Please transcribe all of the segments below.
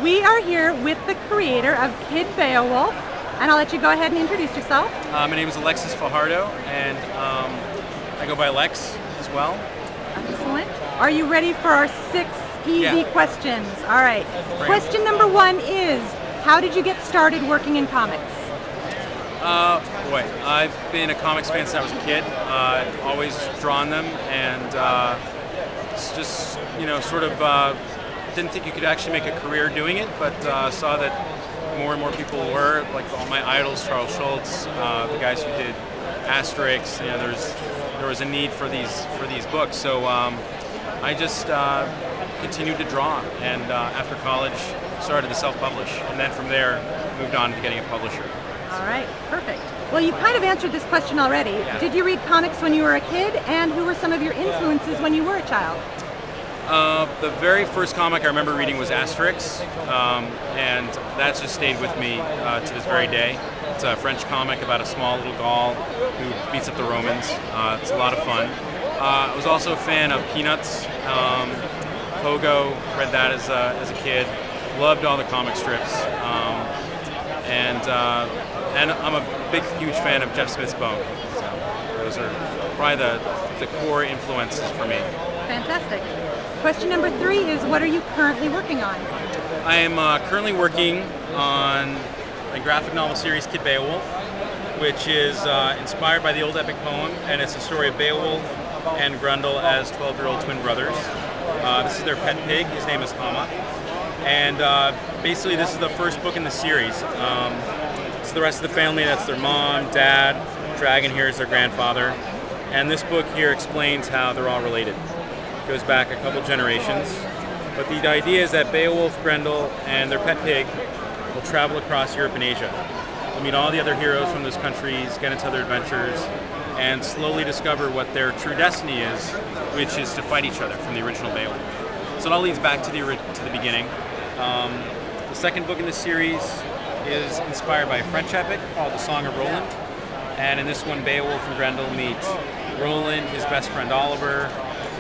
We are here with the creator of Kid Beowulf, and I'll let you go ahead and introduce yourself. My name is Alexis Fajardo, and I go by Lex as well. Excellent. Are you ready for our 6 easy questions? All right. Question number 1 is, how did you get started working in comics? Boy, I've been a comics fan since I was a kid. Always drawn them, and just, sort of didn't think you could actually make a career doing it, but saw that more and more people were, like all my idols, Charles Schultz, the guys who did Asterix. There was a need for these books, so I just continued to draw, and after college started to self-publish, and then from there moved on to getting a publisher. All right, perfect. Well, you kind of answered this question already. Yeah. Did you read comics when you were a kid, and who were some of your influences when you were a child? The very first comic I remember reading was Asterix, and that's just stayed with me to this very day. It's a French comic about a small little Gaul who beats up the Romans. It's a lot of fun. I was also a fan of Peanuts, Pogo, read that as a kid. Loved all the comic strips. And I'm a huge fan of Jeff Smith's Bone. So those are probably the core influences for me. Fantastic. Question number 3 is, what are you currently working on? I am currently working on a graphic novel series, Kid Beowulf, which is inspired by the old epic poem, and it's the story of Beowulf and Grundle as 12-year-old twin brothers. This is their pet pig. His name is Hama. And basically this is the first book in the series. It's the rest of the family. That's their mom, dad, Dragon here is their grandfather. And this book here explains how they're all related. It goes back a couple generations. But the idea is that Beowulf, Grendel, and their pet pig will travel across Europe and Asia. They'll meet all the other heroes from those countries, get into other adventures, and slowly discover what their true destiny is, which is to fight each other from the original Beowulf. So it all leads back to the beginning. The second book in the series is inspired by a French epic called The Song of Roland. And in this one, Beowulf and Grendel meet Roland, his best friend Oliver,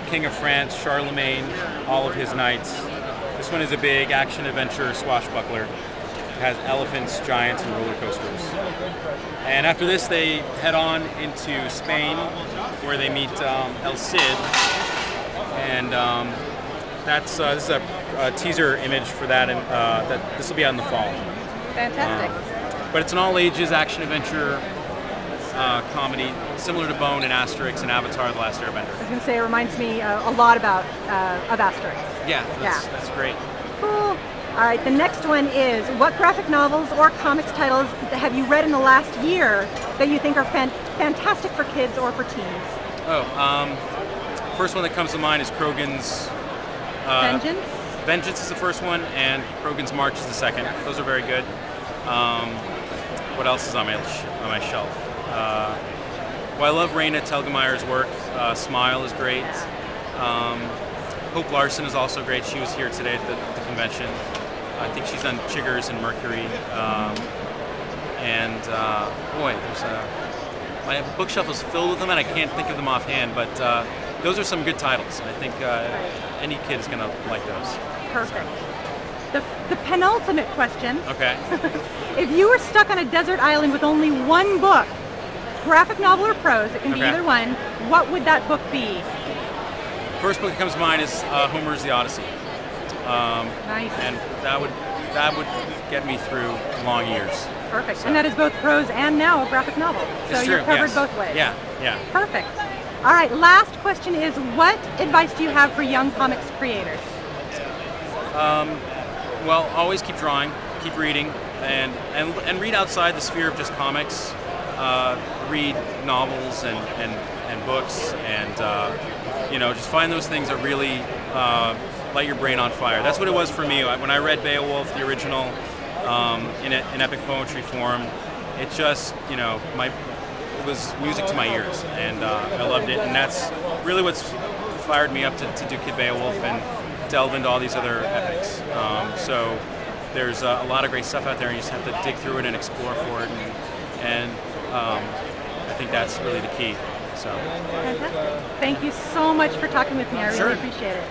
the King of France, Charlemagne, all of his knights. This one is a big action-adventure swashbuckler. It has elephants, giants, and roller coasters. And after this, they head on into Spain, where they meet El Cid. And this is a teaser image for that, and this will be out in the fall. Fantastic. But it's an all-ages action-adventure comedy, similar to Bone and Asterix and Avatar: The Last Airbender. I was going to say, it reminds me a lot of Asterix. Yeah, that's great. Cool. All right, the next one is, what graphic novels or comics titles have you read in the last year that you think are fantastic for kids or for teens? First one that comes to mind is Krogan's Vengeance? Vengeance is the first one, and Krogan's March is the second. Those are very good. What else is on my shelf? Well, I love Raina Telgemeier's work. Smile is great. Hope Larson is also great. She was here today at the convention. I think she's done Chiggers and Mercury. Boy, my bookshelf is filled with them, and I can't think of them offhand, but those are some good titles. I think any kid is going to like those. Perfect. The penultimate question. Okay. If you were stuck on a desert island with only one book, graphic novel or prose, it can be either one, what would that book be? First book that comes to mind is Homer's The Odyssey. Nice. And that would get me through long years. Perfect. So. And that is both prose and now a graphic novel. So you're covered both ways. Yeah. Perfect. All right, last question is, what advice do you have for young comics creators? Well, always keep drawing, keep reading, and read outside the sphere of just comics. Read novels and books, and just find those things that really light your brain on fire. That's what it was for me. When I read Beowulf, the original, in epic poetry form, it just, it was music to my ears, and I loved it. And that's really what's fired me up to do Kid Beowulf and delve into all these other epics. So there's a lot of great stuff out there, and you just have to dig through it and explore for it, and I think that's really the key. So. Fantastic. Thank you so much for talking with me. I really appreciate it.